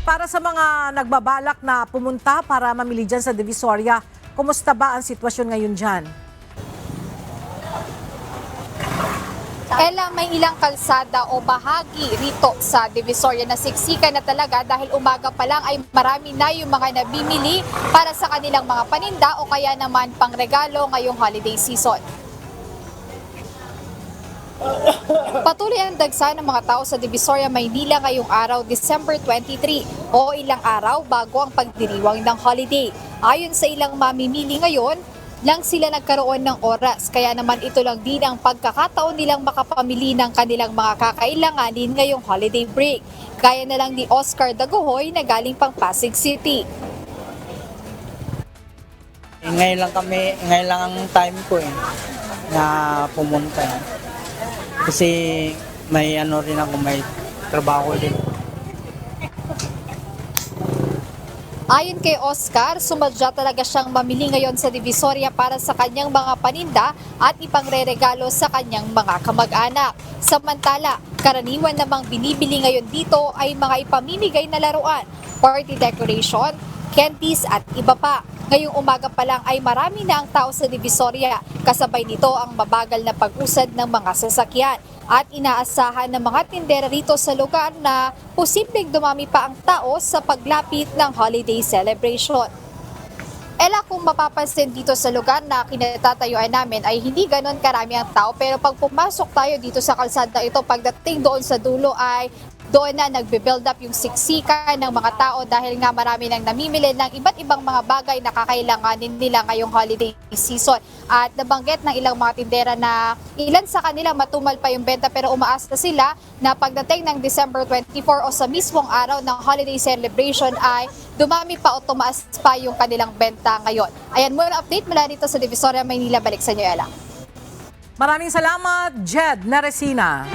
para sa mga nagbabalak na pumunta para mamili dyan sa Divisoria, kumusta ba ang sitwasyon ngayon dyan? Ella, may ilang kalsada o bahagi rito sa Divisoria na siksikan na talaga dahil umaga pa lang ay marami na yung mga nabimili para sa kanilang mga paninda o kaya naman pangregalo ngayong holiday season. Patuloy ang dagsa ng mga tao sa Divisoria, Maynila ngayong araw, December 23 o ilang araw bago ang pagdiriwang ng holiday. Ayon sa ilang mamimili ngayon, lang sila nagkaroon ng oras, kaya naman ito lang din ang pagkakataon nilang makapamili ng kanilang mga kakailanganin ngayong holiday break. Gaya na lang ni Oscar Dagohoy na galing pang Pasig City. Ngayon lang ang time ko na pumunta. Kasi may rin ako, may trabaho din. Ayon kay Oscar, sumadya talaga siyang mamili ngayon sa Divisoria para sa kanyang mga paninda at ipangreregalo sa kanyang mga kamag-anak. Samantala, karaniwan namang binibili ngayon dito ay mga ipamimigay na laruan, party decoration, candies at iba pa. Ngayong umaga pa lang ay marami na ang tao sa Divisoria, kasabay nito ang mabagal na pag-usad ng mga sasakyan. At inaasahan ng mga tindera rito sa lugar na posibleng dumami pa ang tao sa paglapit ng holiday celebration. Ella, kung mapapansin dito sa lugar na kinatatayuan namin ay hindi ganon karami ang tao, pero pag pumasok tayo dito sa kalsada ito, pagdating doon sa dulo ay doon na nagbe-build up yung siksikan ng mga tao dahil nga marami nang namimili ng iba't ibang mga bagay na kakailanganin nila ngayong holiday season. At nabanggit ng ilang mga tindera na ilan sa kanila matumal pa yung benta, pero umaasa sila na pagdating ng December 24 o sa mismong araw ng holiday celebration ay dumami pa o tumaas pa yung kanilang benta ngayon. Ayan, muna update mula dito sa Divisoria, Maynila. Balik sa inyo, Ella. Maraming salamat, Jed Naresina.